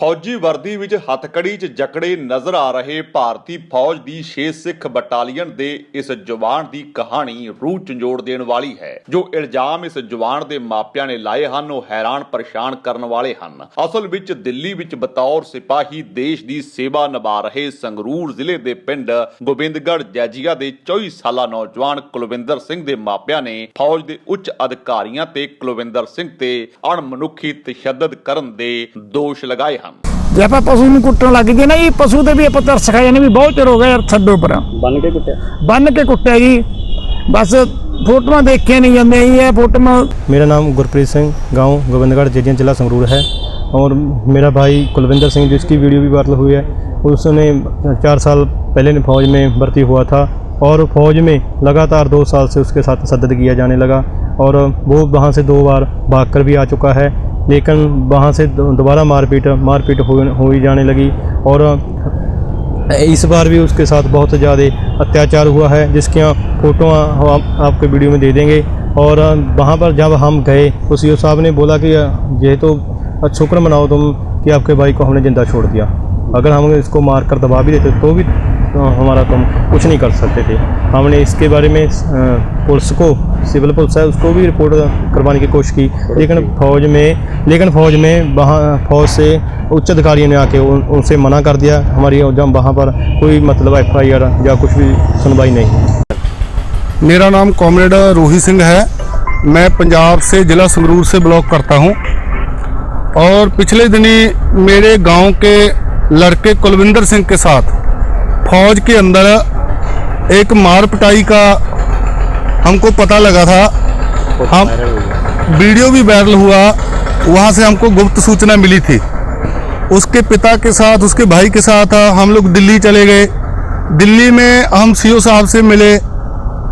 फौजी वर्दी विच हथकड़ी च जकड़े नजर आ रहे भारती फौज दी 6 सिख बटालियन दे इस जवान दी कहानी रूह झंजोड़ देण वाली है। जो इल्जाम इस जवान दे मापियां ने लाए हन वो हैरान परेशान करन वाले हन। असल विच दिल्ली विच बतौर सिपाही देश दी सेवा निभा रहे संगरूर जिले दे पिंड गोबिंदगढ़ जैजिया दे 24 साला नौजवान कुलविंदर सिंह दे मापियां ने फौज दे उच्च अधिकारियों ते कुलविंदर सिंह ते अणमनुखी तशद्दद करन दे दोष लगाए हन। जे आप पशु में कुट्टन लग गए ना जी, पशु तो भी आप तरस खाए ने भी बहुत चिर हो गया यार, छड्डो पर बन के कुट्टिया जी। बस फोटो देखिया नहीं जाते ही है फोटो। मेरा नाम गुरप्रीत सिंह, गांव गोबिंदगढ़ जैजिया, जिला संगरूर है। और मेरा भाई कुलविंदर सिंह जिसकी वीडियो भी वायरल हुई है, उसने 4 साल पहले फौज में भर्ती हुआ था और फौज में लगातार 2 साल से उसके साथ तशद्दुद किया जाने लगा और वो वहाँ से 2 बार भागकर भी आ चुका है। लेकिन वहाँ से दोबारा मारपीट हो ही जाने लगी और इस बार भी उसके साथ बहुत ज़्यादा अत्याचार हुआ है, जिसकी फ़ोटो हम आपके वीडियो में दे देंगे। और वहाँ पर जब हम गए तो सीओ साहब ने बोला कि ये तो शुक्र मनाओ तुम कि आपके भाई को हमने ज़िंदा छोड़ दिया, अगर हम इसको मार कर दबा भी देते तो भी हमारा तुम कुछ नहीं कर सकते थे। हमने इसके बारे में पुलिस को, सिविल पुलिस है उसको भी रिपोर्ट करवाने की कोशिश की, लेकिन फौज में वहाँ फौज से उच्च अधिकारियों ने आके उनसे मना कर दिया। हमारी जब वहाँ पर कोई मतलब FIR या कुछ भी सुनवाई नहीं। मेरा नाम कॉमरेड रोही सिंह है, मैं पंजाब से जिला संगरूर से ब्लॉक करता हूँ। और पिछले दिनी मेरे गांव के लड़के कुलविंदर सिंह के साथ फौज के अंदर एक मार पिटाई का हमको पता लगा था। हम वीडियो भी वायरल हुआ, वहाँ से हमको गुप्त सूचना मिली थी। उसके पिता के साथ, उसके भाई के साथ हम लोग दिल्ली चले गए। दिल्ली में हम CO साहब से मिले,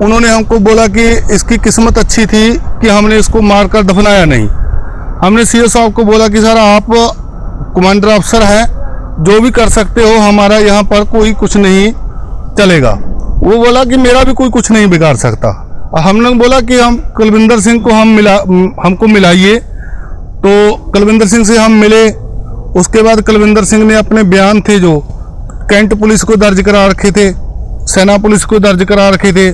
उन्होंने हमको बोला कि इसकी किस्मत अच्छी थी कि हमने इसको मारकर दफनाया नहीं। हमने CO साहब को बोला कि सर आप कमांडर अफसर हैं, जो भी कर सकते हो, हमारा यहाँ पर कोई कुछ नहीं चलेगा। वो बोला कि मेरा भी कोई कुछ नहीं बिगाड़ सकता। हमने बोला कि हम कुलविंदर सिंह को हमको मिलाइए, तो कुलविंदर सिंह से हम मिले। उसके बाद कुलविंदर सिंह ने अपने बयान थे जो कैंट पुलिस को दर्ज करा रखे थे, सेना पुलिस को दर्ज करा रखे थे,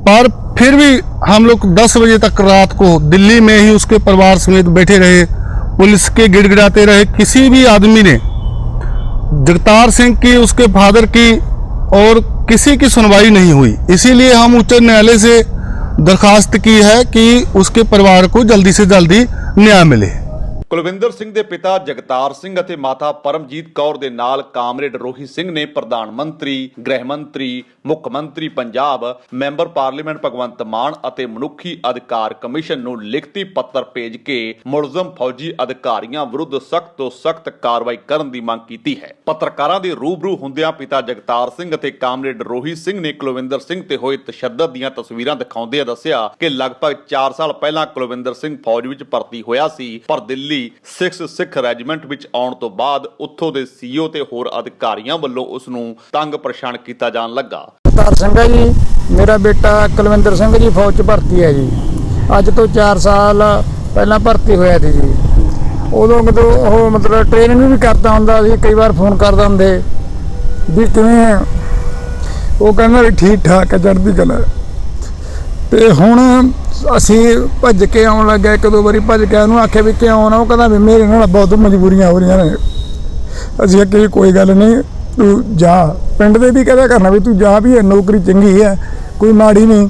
पर फिर भी हम लोग 10 बजे तक रात को दिल्ली में ही उसके परिवार समेत बैठे रहे, पुलिस के गिड़गिड़ाते रहे। किसी भी आदमी ने जगतार सिंह की, उसके फादर की और किसी की सुनवाई नहीं हुई। इसीलिए हम उच्च न्यायालय से दरखास्त की है कि उसके परिवार को जल्दी से जल्दी न्याय मिले। कुलविंदर सिंह दे पिता जगतार सिंह ਅਤੇ ਮਾਤਾ ਪਰਮਜੀਤ ਕੌਰ ਦੇ ਨਾਲ ਕਾਮਰੇਡ ਰੋਹੀ ਸਿੰਘ ਨੇ ਪ੍ਰਧਾਨ ਮੰਤਰੀ, ਗ੍ਰਹਿ ਮੰਤਰੀ, ਮੁੱਖ ਮੰਤਰੀ ਪੰਜਾਬ, ਮੈਂਬਰ ਪਾਰਲੀਮੈਂਟ ਭਗਵੰਤ ਮਾਨ ਅਤੇ ਮਨੁੱਖੀ ਅਧਿਕਾਰ ਕਮਿਸ਼ਨ ਨੂੰ ਲਿਖਤੀ ਪੱਤਰ ਭੇਜ ਕੇ ਮੁਲਜ਼ਮ ਫੌਜੀ ਅਧਿਕਾਰੀਆਂ ਵਿਰੁੱਧ ਸਖਤ ਤੋਂ ਸਖਤ ਕਾਰਵਾਈ ਕਰਨ ਦੀ ਮੰਗ ਕੀਤੀ ਹੈ। ਪੱਤਰਕਾਰਾਂ ਦੇ ਰੂਬਰੂ ਹੁੰਦਿਆਂ ਪਿਤਾ ਜਗਤਾਰ ਸਿੰਘ ਅਤੇ ਕਾਮਰੇਡ ਰੋਹੀ ਸਿੰਘ ਨੇ ਕੁਲਵਿੰਦਰ ਸਿੰਘ ਤੇ ਹੋਏ ਤਸ਼ੱਦਦ ਦੀਆਂ ਤਸਵੀਰਾਂ ਦਿਖਾਉਂਦਿਆਂ ਦੱਸਿਆ ਕਿ ਲਗਭਗ 4 ਸਾਲ ਪਹਿਲਾਂ ਕੁਲਵਿੰਦਰ ਸਿੰਘ ਫੌਜ ਵਿੱਚ ਭਰਤੀ ਹੋਇਆ ਸੀ, ਪਰ ਦਿੱਲੀ 6 ਸਿੱਖ ਰੈਜੀਮੈਂਟ ਵਿੱਚ ਆਉਣ ਤੋਂ ਬਾਅਦ ਉੱਥੋਂ ਦੇ CEO ਤੇ ਹੋਰ ਅਧਿਕਾਰੀਆਂ ਵੱਲੋਂ ਉਸ ਨੂੰ ਤੰਗ ਪਰੇਸ਼ਾਨ ਕੀਤਾ ਜਾਣ ਲੱਗਾ। ਜਗਤਾਰ ਸਿੰਘ ਹੈ ਜੀ, ਮੇਰਾ ਬੇਟਾ ਕੁਲਵਿੰਦਰ ਸਿੰਘ ਜੀ ਫੌਜ 'ਚ ਭਰਤੀ ਹੈ ਜੀ। ਅੱਜ ਤੋਂ 4 ਸਾਲ ਪਹਿਲਾਂ ਭਰਤੀ ਹੋਇਆ ਸੀ ਜੀ। ਉਦੋਂ ਕਦੋਂ ਉਹ ਮਤਲਬ ਟ੍ਰੇਨਿੰਗ ਵੀ ਕਰਦਾ ਹੁੰਦਾ ਸੀ, ਕਈ ਵਾਰ ਫੋਨ ਕਰਦਾ ਹੁੰਦੇ ਵੀ ਕਿਵੇਂ, ਉਹ ਕਹਿੰਦਾ ਵੀ ਠੀਕ ਠਾਕ ਹੈ, ਚੜ੍ਹਦੀ ਕਲਾ। ਤੇ ਹੁਣ ਅਸੀਂ ਭੱਜ ਕੇ ਆਉਣ ਲੱਗੇ, 1-2 ਵਾਰੀ ਭੱਜ ਕੇ ਉਹਨੂੰ ਆਖਿਆ ਵੀ ਕਿਉਂ ਆਉਣਾ, ਉਹ ਕਹਿੰਦਾ ਵੀ ਮੇਰੇ ਨਾਲ ਬਹੁਤ ਮਜਬੂਰੀਆਂ ਹੋ ਰਹੀਆਂ ਨੇ। ਅਸੀਂ ਆਖਿਆ ਕੋਈ ਗੱਲ ਨਹੀਂ, ਤੂੰ ਜਾ। ਪਿੰਡ ਦੇ ਵੀ ਕਹਿੰਦਾ ਕਰਨਾ ਵੀ ਤੂੰ ਜਾ, ਵੀ ਇਹ ਨੌਕਰੀ ਚੰਗੀ ਹੈ, ਕੋਈ ਮਾੜੀ ਨਹੀਂ।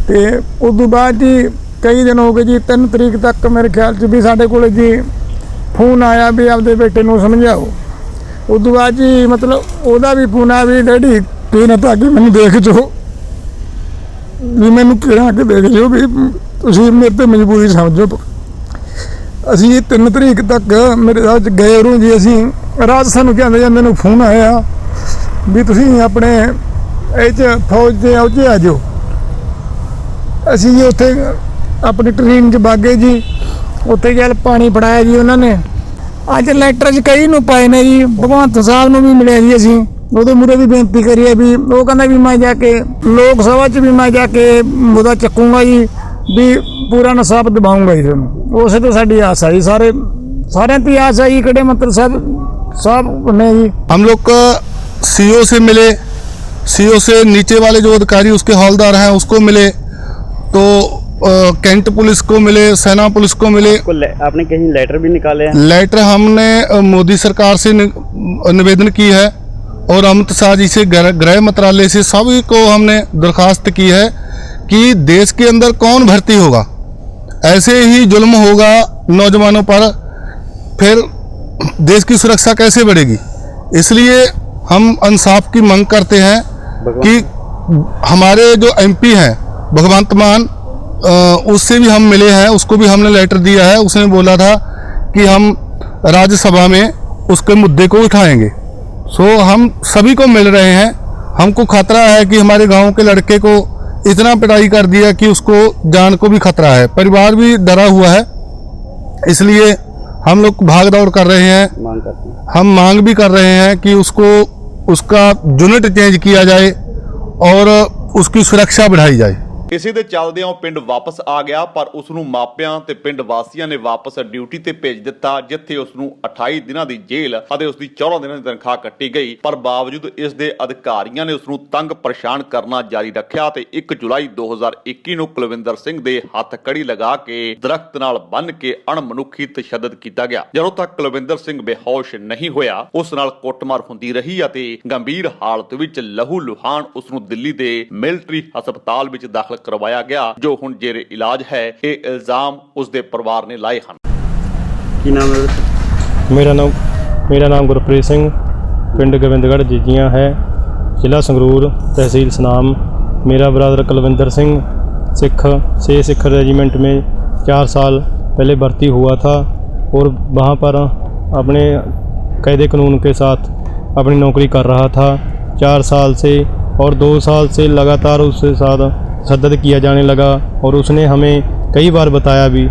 ਤੇ ਉਸ ਤੋਂ ਬਾਅਦ ਜੀ ਕਈ ਦਿਨ ਹੋ ਗਏ ਜੀ, 3 ਤਰੀਕ ਤੱਕ ਮੇਰੇ ਖਿਆਲ 'ਚ ਵੀ ਸਾਡੇ ਕੋਲ ਜੀ ਫੋਨ ਆਇਆ ਵੀ ਆਪਦੇ ਬੇਟੇ ਨੂੰ ਸਮਝਾਓ। ਉਸ ਤੋਂ ਬਾਅਦ ਜੀ ਮਤਲਬ ਉਹਦਾ ਵੀ ਫੋਨ ਆਇਆ ਵੀ ਡੈਡੀ ਤੁਸੀਂ ਨਾ ਤਾਂ ਅੱਗੇ ਮੈਨੂੰ ਦੇਖ ਜੋ, ਵੀ ਮੈਨੂੰ ਕਿਹਾ ਕਿ ਦੇਖ ਲਿਓ ਵੀ ਤੁਸੀਂ ਮੇਰੇ 'ਤੇ ਮਜਬੂਰੀ ਸਮਝੋ। ਅਸੀਂ 3 ਤਰੀਕ ਤੱਕ ਮੇਰੇ ਰਾਜ ਗਏ ਉਰੋਂ ਜੀ। ਅਸੀਂ ਰਾਤ ਸਾਨੂੰ ਕਹਿੰਦੇ ਜਾਂਦੇ ਨੂੰ ਫੋਨ ਆਇਆ ਵੀ ਤੁਸੀਂ ਆਪਣੇ ਇਹ 'ਚ ਫੌਜ ਦੇ ਉਹਦੇ ਆ ਜਾਓ। ਅਸੀਂ ਜੀ ਉੱਥੇ ਆਪਣੀ ਟ੍ਰੇਨ 'ਚ ਬਾਗੇ ਜੀ, ਉੱਥੇ ਚੱਲ ਪਾਣੀ ਫੜਾਇਆ ਜੀ ਉਹਨਾਂ ਨੇ। ਅੱਜ ਲੈਟਰ 'ਚ ਕਈ ਨੂੰ ਪਾਏ ਨੇ ਜੀ, ਭਗਵੰਤ ਸਾਹਿਬ ਨੂੰ ਵੀ ਮਿਲਿਆ ਜੀ ਅਸੀਂ, ਉਹਦੇ ਮੂਹਰੇ ਵੀ ਬੇਨਤੀ ਕਰੀਏ ਵੀ ਉਹ ਕਹਿੰਦਾ ਵੀ ਮੈਂ ਜਾ ਕੇ ਲੋਕ ਸਭਾ 'ਚ ਵੀ ਮੈਂ ਜਾ ਕੇ ਉਹਦਾ ਚੱਕੂੰਗਾ ਜੀ, ਵੀ ਪੂਰਾ ਇਨਸਾਫ ਦਿਵਾਉਂਗਾ ਜੀ ਤੁਹਾਨੂੰ। ਉਸੇ ਤੋਂ ਸਾਡੀ ਆਸ ਆ ਜੀ, ਸਾਰੇ सारे ती आस है जी, किहड़े मंत्री साहब ने जी। हम लोग का सीओ से मिले, सीओ से नीचे वाले जो अधिकारी उसके हवलदार हैं उसको मिले, तो कैंट पुलिस को मिले, सेना पुलिस को मिले। आपने कहीं लेटर भी निकाले हैं? लेटर हमने मोदी सरकार से निवेदन की है और अमित शाह जी से, गृह मंत्रालय से, सभी को हमने दरखास्त की है कि देश के अंदर कौन भर्ती होगा, ऐसे ही जुल्म होगा नौजवानों पर, फिर देश की सुरक्षा कैसे बढ़ेगी। इसलिए हम इंसाफ की मांग करते हैं कि हमारे जो एमपी हैं भगवंत मान, उससे भी हम मिले हैं, उसको भी हमने लेटर दिया है। उसने बोला था कि हम राज्यसभा में उसके मुद्दे को उठाएंगे। सो हम सभी को मिल रहे हैं। हमको खतरा है कि हमारे गांव के लड़के को इतना पिटाई कर दिया कि उसको जान को भी खतरा है, परिवार भी डरा हुआ है। इसलिए हम लोग भाग दौड़ कर रहे हैं, हम मांग भी कर रहे हैं कि उसका यूनिट चेंज किया जाए और उसकी सुरक्षा बढ़ाई जाए। ਇਸੇ ਦੇ ਚੱਲਦਿਆਂ ਉਹ ਪਿੰਡ ਵਾਪਸ ਆ ਗਿਆ, ਪਰ ਉਸ ਨੂੰ ਮਾਪਿਆਂ ਤੇ ਪਿੰਡ ਵਾਸੀਆਂ ਨੇ ਵਾਪਸ ਡਿਊਟੀ ਤੇ ਭੇਜ ਦਿੱਤਾ, ਜਿੱਥੇ ਉਸ ਨੂੰ 28 ਦਿਨਾਂ ਦੀ ਜੇਲ੍ਹ ਅਤੇ ਉਸ ਦੀ 14 ਦਿਨਾਂ ਦੀ ਤਨਖਾਹ ਕੱਟੀ ਗਈ। ਪਰ ਬਾਵਜੂਦ ਇਸ ਦੇ ਅਧਿਕਾਰੀਆਂ ਨੇ ਉਸ ਨੂੰ ਤੰਗ ਪਰੇਸ਼ਾਨ ਕਰਨਾ ਜਾਰੀ ਰੱਖਿਆ ਤੇ 1 ਜੁਲਾਈ 2021 ਨੂੰ ਕੁਲਵਿੰਦਰ ਸਿੰਘ ਦੇ ਹੱਥ ਕੜੀ ਲਗਾ ਕੇ ਦਰਖਤ ਨਾਲ ਬੰਨ੍ਹ ਕੇ ਅਣਮਨੁੱਖੀ ਤਸ਼ੱਦਦ ਕੀਤਾ ਗਿਆ। ਜਦੋਂ ਤੱਕ ਕੁਲਵਿੰਦਰ ਸਿੰਘ ਬੇਹੋਸ਼ ਨਹੀਂ ਹੋਇਆ, ਉਸ ਨਾਲ ਕੁੱਟਮਾਰ ਹੁੰਦੀ ਰਹੀ ਅਤੇ ਗੰਭੀਰ ਹਾਲਤ ਵਿੱਚ ਲਹੂ ਲੁਹਾਨ ਉਸ ਨੂੰ ਦਿੱਲੀ ਦੇ ਮਿਲਟਰੀ ਹਸਪਤਾਲ ਵਿੱਚ ਦਾਖਲ ਕਰਵਾਇਆ ਗਿਆ, ਜੋ ਹੁਣ ਜੇਰੇ ਇਲਾਜ ਹੈ। ਇਹ ਇਲਜ਼ਾਮ ਉਸ ਦੇ ਪਰਿਵਾਰ ਨੇ ਲਾਏ ਹਨ। ਕੀ ਨਾਮ ਹੈ? मेरा नाम गुरप्रीत सिंह, पिंड गोबिंदगढ़ जीजियाँ है, जिला संगरूर, तहसील सनाम। मेरा ब्रदर कुलविंदर सिंह सिख रेजिमेंट में 4 साल पहले भर्ती हुआ था और वहाँ पर अपने कायदे कानून के साथ अपनी नौकरी कर रहा था 4 साल से, और 2 साल से लगातार उसके साथ तशद्दुद किया जाने लगा। और उसने हमें कई बार बताया भी,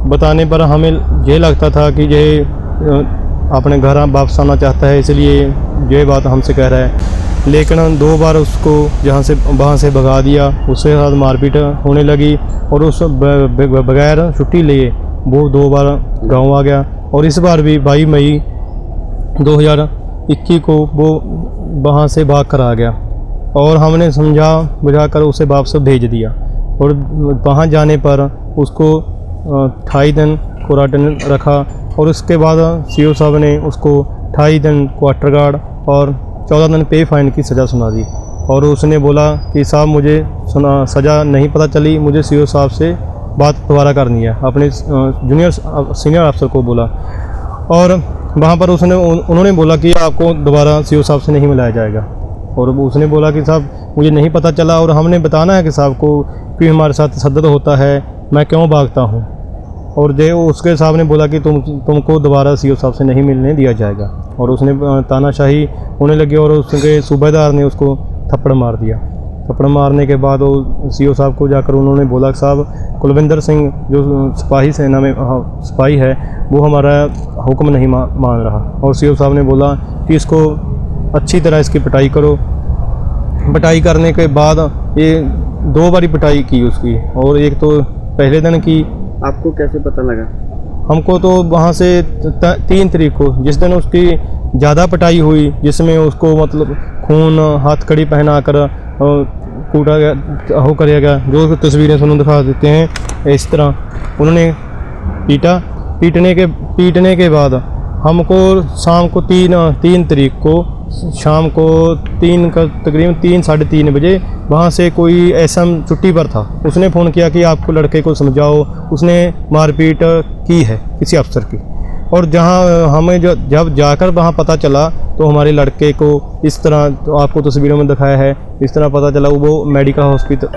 बताने पर हमें ये लगता था कि ये अपने घर वापस आना चाहता है, इसलिए ये बात हमसे कह रहा है। लेकिन 2 बार उसको वहाँ से भगा दिया, उसके साथ मारपीट होने लगी और उस बगैर छुट्टी लिए वो 2 बार गांव आ गया। और इस बार भी 22 मई 2021 को वो वहाँ से भाग कर आ गया और हमने समझा बुझाकर उसे वापस भेज दिया। और वहाँ जाने पर उसको 28 दिन क्वारंटाइन रखा और उसके बाद सीओ साहब ने उसको 28 दिन क्वार्टर गार्ड और 14 दिन पे फाइन की सज़ा सुना दी। और उसने बोला कि साहब मुझे सज़ा नहीं पता चली, मुझे सीओ साहब से बात दोबारा करनी है, अपने सीनियर अफसर को बोला। और वहाँ पर उन्होंने बोला कि आपको दोबारा सीओ साहब से नहीं मिलाया जाएगा। और उसने बोला कि साहब मुझे नहीं पता चला और हमने बताना है कि साहब को कि हमारे साथ तशद्दुद होता है, मैं क्यों भागता हूँ। और उसके साहब ने बोला कि तुमको दोबारा सीओ साहब से नहीं मिलने दिया जाएगा। और उसने तानाशाही होने लगी और उसके सूबेदार ने उसको थप्पड़ मार दिया। थप्पड़ मारने के बाद वो सीओ साहब को जाकर उन्होंने बोला कि साहब कुलविंदर सिंह जो सिपाही सेना में सिपाही है वो हमारा हुक्म नहीं मान रहा। और सीओ साहब ने बोला कि इसको अच्छी तरह इसकी पिटाई करो। पिटाई करने के बाद ये 2 बारी पिटाई की उसकी, और एक तो पहले दिन की। आपको कैसे पता लगा? हमको तो वहाँ से 3 तारीख को, जिस दिन उसकी ज़्यादा पिटाई हुई, जिसमें उसको मतलब खून हाथ कड़ी पहना कर कूटा गया, हो कर गया, जो तस्वीरें सुनो दिखा देते हैं। इस तरह उन्होंने पीटने के बाद हमको शाम को 3 तारीख को शाम को तकरीबन 3 साढ़े 3 बजे वहाँ से कोई एसएम छुट्टी पर था, उसने फ़ोन किया कि आपको लड़के को समझाओ, उसने मारपीट की है किसी अफसर की। और जहाँ हमें जब जाकर वहाँ पता चला तो हमारे लड़के को इस तरह, तो आपको तस्वीरों में दिखाया है, इस तरह पता चला वो मेडिकल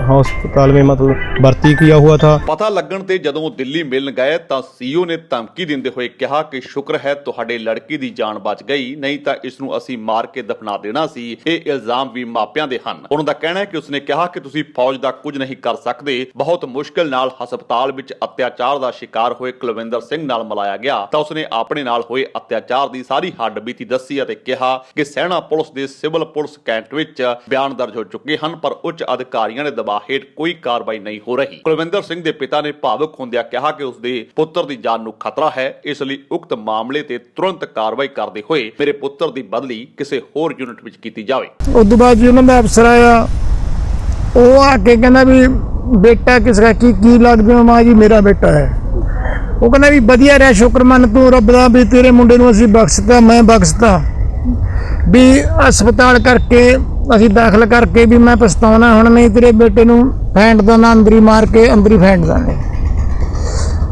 हस्पताल में मतलब भर्ती किया हुआ था। ਪਤਾ ਲੱਗਣ ਤੇ ਜਦੋਂ ਉਹ ਦਿੱਲੀ ਮਿਲਣ ਗਏ ਤਾਂ ਸੀਓ ਨੇ ਧਮਕੀ ਦਿੰਦੇ ਹੋਏ ਕਿਹਾ ਕਿ ਸ਼ੁਕਰ ਹੈ ਤੁਹਾਡੇ ਲੜਕੀ ਦੀ ਜਾਨ ਬਚ ਗਈ, ਨਹੀਂ ਤਾਂ ਇਸ ਨੂੰ ਅਸੀਂ ਮਾਰ ਕੇ ਦਫਨਾ ਦੇਣਾ ਸੀ। ਇਹ ਇਲਜ਼ਾਮ ਵੀ ਮਾਪਿਆਂ ਦੇ ਹਨ। ਉਹਨਾਂ ਦਾ ਕਹਿਣਾ ਹੈ ਕਿ ਉਸਨੇ ਕਿਹਾ ਕਿ ਤੁਸੀਂ ਫੌਜ ਦਾ ਕੁਝ ਨਹੀਂ ਕਰ ਸਕਦੇ। ਬਹੁਤ ਮੁਸ਼ਕਿਲ ਨਾਲ ਹਸਪਤਾਲ ਵਿੱਚ ਅਤਿਆਚਾਰ ਦਾ ਸ਼ਿਕਾਰ ਹੋਏ ਕੁਲਵਿੰਦਰ ਸਿੰਘ ਨਾਲ ਮਿਲਾਇਆ ਗਿਆ ਤਾਂ ਉਸਨੇ ਆਪਣੇ ਨਾਲ ਹੋਏ ਅਤਿਆਚਾਰ ਦੀ ਸਾਰੀ ਹੱਡਬੀਤੀ ਦੱਸੀ ਅਤੇ ਕਿਹਾ ਕਿ ਸੈਣਾ ਪੁਲਿਸ ਦੇ ਸਿਵਲ ਪੁਲਿਸ ਕੈਂਟ ਵਿੱਚ ਬਿਆਨ ਦਰਜ ਹੋ ਚੁੱਕੇ ਹਨ, ਪਰ ਉੱਚ ਅਧਿਕਾਰੀਆਂ ਦੇ ਦਬਾਅ ਹੇਠ ਕੋਈ ਕਾਰਵਾਈ ਨਹੀਂ ਹੋ ਰਹੀ। ਕੁਲਵਿੰਦਰ ਸਿੰਘ ਦੇ ਪਿਤਾ ਨੇ ਭਾਵੁਕ ਹੁੰਦਿਆਂ ਕਿਹਾ ਕਿ ਉਸ ਦੇ ਪੁੱਤਰ ਦੀ ਜਾਨ ਨੂੰ ਖਤਰਾ ਹੈ, ਇਸ ਲਈ ਉਕਤ ਮਾਮਲੇ ਤੇ ਤੁਰੰਤ ਕਾਰਵਾਈ ਕਰਦੇ ਹੋਏ ਮੇਰੇ ਪੁੱਤਰ ਦੀ ਬਦਲੀ ਕਿਸੇ ਹੋਰ ਯੂਨਿਟ ਵਿੱਚ ਕੀਤੀ ਜਾਵੇ। ਉਸ ਤੋਂ ਬਾਅਦ ਜੀ ਉਹਨਾਂ ਦਾ ਅਫਸਰ ਆਇਆ, ਉਹ ਆ ਕੇ ਕਹਿੰਦਾ ਵੀ ਬੇਟਾ ਕਿਸ ਦਾ ਕੀ ਲੱਗਦਾ? ਮਾਂ ਜੀ ਮੇਰਾ ਬੇਟਾ ਹੈ। ਉਹ ਕਹਿੰਦਾ ਵੀ ਵਧੀਆ ਰਿਹਾ, ਸ਼ੁਕਰ ਮੰਨ ਤੂੰ ਰੱਬ ਦਾ ਵੀ ਤੇਰੇ ਮੁੰਡੇ ਨੂੰ ਅਸੀਂ ਬਖਸ਼ਤਾ, ਮੈਂ ਬਖਸ਼ਤਾ, ਵੀ ਹਸਪਤਾਲ ਕਰਕੇ ਅਸੀਂ ਦਾਖਲ ਕਰਕੇ ਵੀ ਮੈਂ ਪਛਤਾਉਣਾ ਹੁਣ, ਨਹੀਂ ਤੇਰੇ ਬੇਟੇ ਨੂੰ ਫੈਂਟ ਦਾ ਨਾ ਅੰਦਰੀ ਮਾਰ ਕੇ ਅੰਦਰੀ ਫੈਂਟ ਦਾਂਗੇ।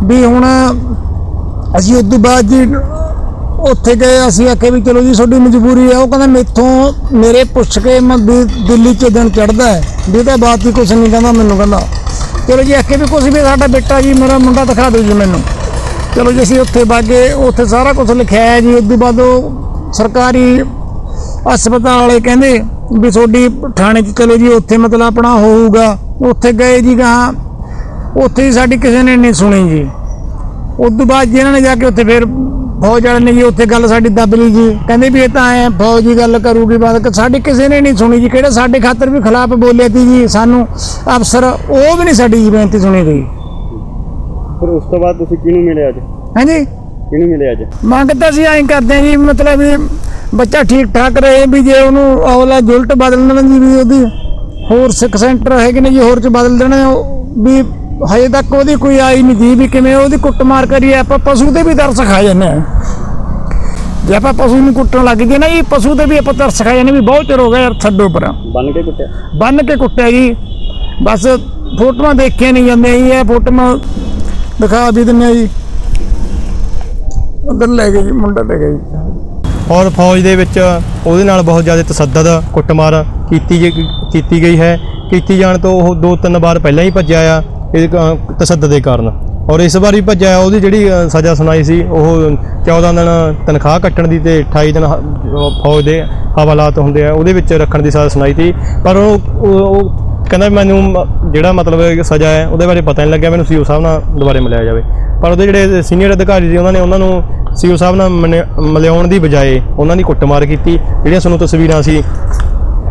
ਵੀ ਹੁਣ ਅਸੀਂ ਉਸ ਤੋਂ ਬਾਅਦ ਜੀ ਉੱਥੇ ਗਏ, ਅਸੀਂ ਆਖਿਆ ਵੀ ਚਲੋ ਜੀ ਤੁਹਾਡੀ ਮਜਬੂਰੀ ਹੈ। ਉਹ ਕਹਿੰਦਾ ਮੈਥੋਂ ਮੇਰੇ ਪੁੱਛ ਕੇ ਮੈਂ ਦਿੱਲੀ 'ਚ ਦਿਨ ਚੜ੍ਹਦਾ ਹੈ ਵੀ ਤਾਂ ਬਾਤ ਹੀ ਕੁਛ ਨਹੀਂ ਕਹਿੰਦਾ ਮੈਨੂੰ। ਕਹਿੰਦਾ ਚਲੋ ਜੀ ਆਖੇ ਵੀ ਕੁਛ ਵੀ ਸਾਡਾ ਬੇਟਾ ਜੀ ਮੇਰਾ ਮੁੰਡਾ ਦਿਖਾ ਦਿਓ ਜੀ ਮੈਨੂੰ। ਚਲੋ ਜੀ ਅਸੀਂ ਉੱਥੇ ਬਾਗੇ, ਉੱਥੇ ਸਾਰਾ ਕੁਛ ਲਿਖਿਆ ਹੈ ਜੀ। ਉਸ ਤੋਂ ਬਾਅਦ ਉਹ ਸਰਕਾਰੀ ਹਸਪਤਾਲ ਵਾਲੇ ਕਹਿੰਦੇ ਵੀ ਤੁਹਾਡੀ ਥਾਣੇ 'ਚ ਚਲੋ ਜੀ, ਉੱਥੇ ਮਤਲਬ ਆਪਣਾ ਹੋਊਗਾ। ਉੱਥੇ ਗਏ ਜੀ ਗਾਹਾਂ, ਉੱਥੇ ਹੀ ਸਾਡੀ ਕਿਸੇ ਨੇ ਨਹੀਂ ਸੁਣੀ ਜੀ। ਉਸ ਤੋਂ ਬਾਅਦ ਜੀ ਇਹਨਾਂ ਨੇ ਜਾ ਕੇ ਉੱਥੇ ਫਿਰ ਫੌਜ ਵਾਲੇ ਨੇ ਜੀ ਉੱਥੇ ਗੱਲ ਸਾਡੀ ਦੱਬ ਲਈ ਜੀ, ਕਹਿੰਦੇ ਵੀ ਇਹ ਤਾਂ ਐਂ ਫੌਜ ਦੀ ਗੱਲ ਕਰੂਗੀ ਬਾਅਦ, ਸਾਡੀ ਕਿਸੇ ਨੇ ਨਹੀਂ ਸੁਣੀ ਜੀ। ਕਿਹੜੇ ਸਾਡੇ ਖਾਤਰ ਵੀ ਖਿਲਾਫ ਬੋਲਿਆ ਸੀ ਜੀ ਸਾਨੂੰ ਅਫਸਰ, ਉਹ ਵੀ ਨਹੀਂ ਸਾਡੀ ਜੀ ਬੇਨਤੀ ਸੁਣੀ ਗਈ। ਫਿਰ ਉਸ ਤੋਂ ਬਾਅਦ ਤੁਸੀਂ ਕਿਹਨੂੰ ਮਿਲੇ ਅੱਜ? ਹਾਂਜੀ ਕਿਹਨੂੰ ਮਿਲੇ ਅੱਜ? ਮੰਗ ਤਾਂ ਅਸੀਂ ਐਂ ਕਰਦੇ ਹਾਂ ਜੀ, ਮਤਲਬ ਵੀ ਬੱਚਾ ਠੀਕ ਠਾਕ ਰਹੇ, ਵੀ ਜੇ ਉਹਨੂੰ ਔਲਾ ਜੁਲਟ ਬਦਲ ਦੇਣਾ ਜੀ, ਵੀ ਉਹਦੀ ਹੋਰ ਸਿੱਖ ਸੈਂਟਰ ਹੈਗੇ ਨੇ ਜੀ, ਹੋਰ 'ਚ ਬਦਲ ਦੇਣਾ ਵੀ। ਹਜੇ ਤੱਕ ਉਹਦੀ ਕੋਈ ਆਈ ਨਹੀਂ ਜੀ ਵੀ ਕਿਵੇਂ ਉਹਦੀ ਕੁੱਟਮਾਰ ਕਰੀਏ। ਆਪਾਂ ਪਸ਼ੂ ਤੇ ਵੀ ਤਰਸ ਖਾ ਜਾਂਦੇ ਹਾਂ, ਜੇ ਆਪਾਂ ਪਸ਼ੂ ਨੂੰ ਕੁੱਟਣ ਲੱਗ ਗਏ ਨਾ ਜੀ, ਪਸ਼ੂ ਤੇ ਵੀ ਆਪਾਂ ਤਰਸ ਖਾ ਜਾਂਦੇ ਵੀ ਬਹੁਤ ਚਿਰ ਹੋ ਗਿਆ ਯਾਰ, ਛੱਡੋ ਪਰਾਂ। ਬੰਨ ਕੇ ਕੁੱਟਿਆ? ਬੰਨ ਕੇ ਕੁੱਟਿਆ ਜੀ, ਬਸ ਫੋਟੋਆਂ ਦੇਖੀਆਂ ਨਹੀਂ ਜਾਂਦੀਆਂ ਜੀ, ਇਹ ਫੋਟੋਆਂ ਦਿਖਾ ਵੀ ਦਿੰਦੇ ਜੀ। ਉਧਰ ਲੈ ਗਏ ਜੀ, ਮੁੰਡਾ ਲੈ ਗਏ ਜੀ। ਔਰ ਫੌਜ ਦੇ ਵਿੱਚ ਉਹਦੇ ਨਾਲ ਬਹੁਤ ਜ਼ਿਆਦਾ ਤਸੱਦਦ ਕੁੱਟਮਾਰ ਕੀਤੀ ਗਈ ਹੈ। ਕੀਤੀ ਜਾਣ ਤੋਂ ਉਹ 2-3 ਵਾਰ ਪਹਿਲਾਂ ਹੀ ਭੱਜਿਆ ਆ ਇਹ ਤਸੱਦਦ ਦੇ ਕਾਰਨ, ਔਰ ਇਸ ਵਾਰ ਵੀ ਭੱਜਿਆ। ਉਹਦੀ ਜਿਹੜੀ ਸਜ਼ਾ ਸੁਣਾਈ ਸੀ ਉਹ 14 ਦਿਨ ਤਨਖਾਹ ਕੱਟਣ ਦੀ ਤੇ 28 ਦਿਨ ਫੌਜ ਦੇ ਹਵਾਲਾਤ ਹੁੰਦੇ ਆ ਉਹਦੇ ਵਿੱਚ ਰੱਖਣ ਦੀ ਸਜ਼ਾ ਸੁਣਾਈ ਸੀ। ਪਰ ਉਹ ਕਹਿੰਦਾ ਮੈਨੂੰ ਜਿਹੜਾ ਮਤਲਬ ਸਜ਼ਾ ਹੈ ਉਹਦੇ ਬਾਰੇ ਪਤਾ ਨਹੀਂ ਲੱਗਿਆ, ਮੈਨੂੰ ਸੀਓ ਸਾਹਿਬ ਨਾਲ ਦੁਬਾਰੇ ਮਿਲਾਇਆ ਜਾਵੇ। ਪਰ ਉਹਦੇ ਜਿਹੜੇ ਸੀਨੀਅਰ ਅਧਿਕਾਰੀ ਸੀ ਉਹਨਾਂ ਨੂੰ ਸੀਓ ਸਾਹਿਬ ਨਾਲ ਮਿਲਾਉਣ ਦੀ ਬਜਾਏ ਉਹਨਾਂ ਦੀ ਕੁੱਟਮਾਰ ਕੀਤੀ। ਜਿਹੜੀਆਂ ਤੁਹਾਨੂੰ ਤਸਵੀਰਾਂ ਅਸੀਂ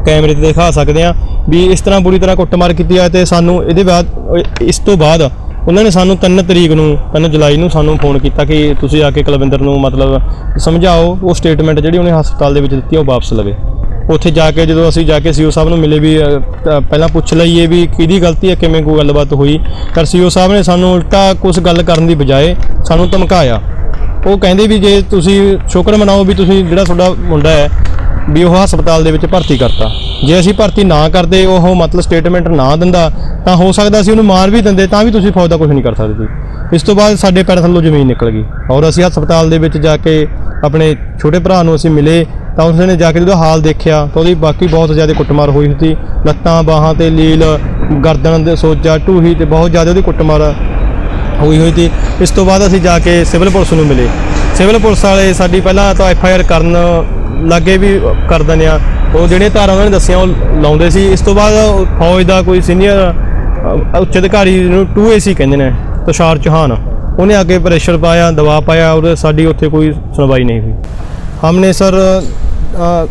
ਕੈਮਰੇ ਤੇ ਦਿਖਾ ਸਕਦੇ ਹਾਂ ਵੀ ਇਸ ਤਰ੍ਹਾਂ ਬੁਰੀ ਤਰ੍ਹਾਂ ਕੁੱਟਮਾਰ ਕੀਤੀ ਹੈ। ਤੇ ਸਾਨੂੰ ਇਸ ਤੋਂ ਬਾਅਦ ਉਹਨਾਂ ਨੇ ਸਾਨੂੰ 3 ਜੁਲਾਈ ਨੂੰ ਸਾਨੂੰ ਫੋਨ ਕੀਤਾ ਕਿ ਤੁਸੀਂ ਆ ਕੇ ਕੁਲਵਿੰਦਰ ਨੂੰ ਮਤਲਬ ਸਮਝਾਓ, ਉਹ ਸਟੇਟਮੈਂਟ ਜਿਹੜੀ ਉਹਨੇ ਹਸਪਤਾਲ ਦੇ ਵਿੱਚ ਦਿੱਤੀ ਉਹ ਵਾਪਸ ਲਵੇ। ਉੱਥੇ ਜਾ ਕੇ ਜਦੋਂ ਅਸੀਂ ਜਾ ਕੇ ਸੀਓ ਸਾਹਿਬ ਨੂੰ ਮਿਲੇ ਵੀ ਪਹਿਲਾਂ ਪੁੱਛ ਲਈਏ ਵੀ ਕਿਹਦੀ ਗਲਤੀ ਹੈ, ਕਿਵੇਂ ਕੋਈ ਗੱਲਬਾਤ ਹੋਈ, ਪਰ ਸੀਓ ਸਾਹਿਬ ਨੇ ਸਾਨੂੰ ਉਲਟਾ ਕੁਛ ਗੱਲ ਕਰਨ ਦੀ ਬਜਾਏ ਸਾਨੂੰ ਧਮਕਾਇਆ। ਉਹ ਕਹਿੰਦੇ ਵੀ ਜੇ ਤੁਸੀਂ ਸ਼ੁਕਰ ਮਨਾਓ ਵੀ ਤੁਸੀਂ ਜਿਹੜਾ ਤੁਹਾਡਾ ਮੁੰਡਾ ਹੈ ਵੀ ਉਹ ਹਸਪਤਾਲ ਦੇ ਵਿੱਚ ਭਰਤੀ ਕਰਤਾ, ਜੇ ਅਸੀਂ ਭਰਤੀ ਨਾ ਕਰਦੇ, ਉਹ ਮਤਲਬ ਸਟੇਟਮੈਂਟ ਨਾ ਦਿੰਦਾ, ਤਾਂ ਹੋ ਸਕਦਾ ਸੀ ਉਹਨੂੰ ਮਾਰ ਵੀ ਦਿੰਦੇ, ਤਾਂ ਵੀ ਤੁਸੀਂ ਫੌਜ ਦਾ ਕੁਝ ਨਹੀਂ ਕਰ ਸਕਦੇ ਸੀ। ਇਸ ਤੋਂ ਬਾਅਦ ਸਾਡੇ ਪੈਰ ਥੱਲੋਂ ਜ਼ਮੀਨ ਨਿਕਲ ਗਈ ਔਰ ਅਸੀਂ ਹਸਪਤਾਲ ਦੇ ਵਿੱਚ ਜਾ ਕੇ ਆਪਣੇ ਛੋਟੇ ਭਰਾ ਨੂੰ ਅਸੀਂ ਮਿਲੇ ਤਾਂ ਉਸਨੇ ਜਾ ਕੇ ਜਦੋਂ ਹਾਲ ਦੇਖਿਆ ਤਾਂ ਉਹਦੀ ਬਾਕੀ ਬਹੁਤ ਜ਼ਿਆਦਾ ਕੁੱਟਮਾਰ ਹੋਈ ਸੀ। ਲੱਤਾਂ ਬਾਹਾਂ ਤੇ ਲੀਲ, ਗਰਦਨ ਦੇ ਸੋਜਾ, ਢੂਹੀ ਤੇ ਬਹੁਤ ਜ਼ਿਆਦਾ ਉਹਦੀ ਕੁੱਟਮਾਰ ਹੋਈ ਸੀ। ਇਸ ਤੋਂ ਬਾਅਦ ਅਸੀਂ ਜਾ ਕੇ ਸਿਵਲ ਪੁਲਿਸ ਨੂੰ ਮਿਲੇ। ਸਿਵਲ ਪੁਲਿਸ ਵਾਲੇ ਸਾਡੀ ਪਹਿਲਾਂ ਤਾਂ FIR ਕਰਨ ਲੱਗੇ ਵੀ ਕਰ ਦਿੰਦੇ ਆ, ਉਹ ਜਿਹੜੀਆਂ ਧਾਰਾਂ ਉਹਨਾਂ ਨੇ ਦੱਸੀਆਂ ਉਹ ਲਾਉਂਦੇ ਸੀ। ਇਸ ਤੋਂ ਬਾਅਦ ਫੌਜ ਦਾ ਕੋਈ ਸੀਨੀਅਰ ਉੱਚ ਅਧਿਕਾਰੀ ਨੂੰ 2AC ਕਹਿੰਦੇ ਨੇ, ਤੁਸ਼ਾਰ ਚੌਹਾਨ, ਉਹਨੇ आ के प्रेशर पाया, दबाव पाया और साड़ी उत्थे कोई सुनवाई नहीं हुई। हमने सर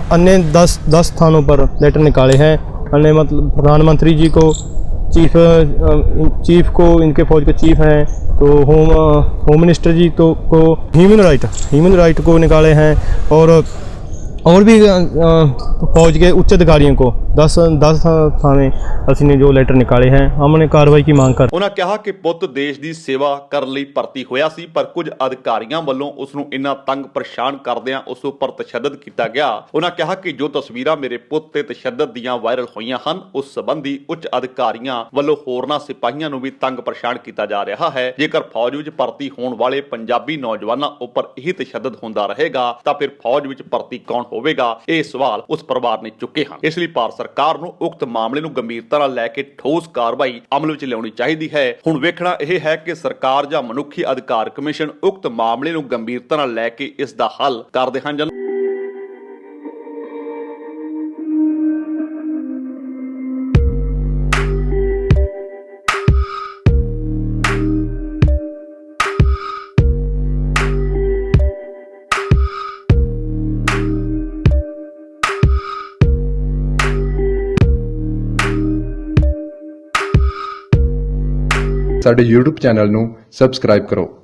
अन्य 10 स्थानों पर लेटर निकाले हैं। अन्य मतलब प्रधानमंत्री जी को, चीफ को, इनके फौज के चीफ हैं, तो होम मिनिस्टर जी को ह्यूमन राइट को निकाले हैं और भी फौज के उच्च अधिकारियों को 10 थाने ਅਸੀਂ ਨੇ ਜੋ ਲੈਟਰ ਨਿਕਾਲੇ हैं। हमने कार्रवाई की मांग कर। ਉਹਨਾਂ ਕਿਹਾ ਕਿ ਪੁੱਤ ਦੇਸ਼ ਦੀ ਸੇਵਾ ਕਰਨ ਲਈ ਭਰਤੀ ਹੋਇਆ ਸੀ, ਪਰ ਕੁਝ ਅਧਿਕਾਰੀਆਂ ਵੱਲੋਂ ਉਸ ਨੂੰ ਇੰਨਾ ਤੰਗ ਪਰੇਸ਼ਾਨ ਕਰਦਿਆਂ ਉਸ ਉੱਪਰ ਤਸ਼ੱਦਦ ਕੀਤਾ ਗਿਆ। ਉਹਨਾਂ ਕਿਹਾ ਕਿ ਜੋ ਤਸਵੀਰਾਂ ਮੇਰੇ ਪੁੱਤ ਤੇ ਤਸ਼ੱਦਦ ਦੀਆਂ ਵਾਇਰਲ ਹੋਈਆਂ ਹਨ, ਉਸ ਸੰਬੰਧੀ ਉੱਚ ਅਧਿਕਾਰੀਆਂ ਵੱਲੋਂ ਹੋਰਨਾਂ ਸਿਪਾਹੀਆਂ ਨੂੰ ਵੀ ਤੰਗ ਪਰੇਸ਼ਾਨ ਕੀਤਾ ਜਾ ਰਿਹਾ ਹੈ। ਜੇਕਰ ਫੌਜ ਵਿੱਚ ਭਰਤੀ ਹੋਣ ਵਾਲੇ ਪੰਜਾਬੀ ਨੌਜਵਾਨਾਂ ਉੱਪਰ ਇਹੀ ਤਸ਼ੱਦਦ ਹੁੰਦਾ ਰਹੇਗਾ ਤਾਂ ਫਿਰ ਫੌਜ ਵਿੱਚ ਭਰਤੀ ਕੌਣ ਹੋਵੇਗਾ? ਇਹ ਸਵਾਲ ਉਸ ਪਰਿਵਾਰ ਨੇ ਚੁੱਕੇ ਹਨ। ਇਸ ਲਈ ਭਾਰਤ ਸਰਕਾਰ ਨੂੰ ਉਕਤ ਮਾਮਲੇ ਨੂੰ ਗੰਭੀਰਤਾ ਨਾਲ ਲੈ ਕੇ ਠੋਸ ਕਾਰਵਾਈ ਅਮਲ ਵਿੱਚ ਲਿਆਉਣੀ ਚਾਹੀਦੀ ਹੈ। ਹੁਣ ਵੇਖਣਾ ਇਹ ਹੈ ਕਿ ਸਰਕਾਰ ਜਾਂ ਮਨੁੱਖੀ ਅਧਿਕਾਰ ਕਮਿਸ਼ਨ ਉਕਤ ਮਾਮਲੇ ਨੂੰ ਗੰਭੀਰਤਾ ਨਾਲ ਲੈ ਕੇ ਇਸ ਦਾ ਹੱਲ ਕਰਦੇ ਹਨ ਜਾਂ ਸਾਡੇ YouTube ਚੈਨਲ ਨੂੰ ਸਬਸਕ੍ਰਾਈਬ ਕਰੋ।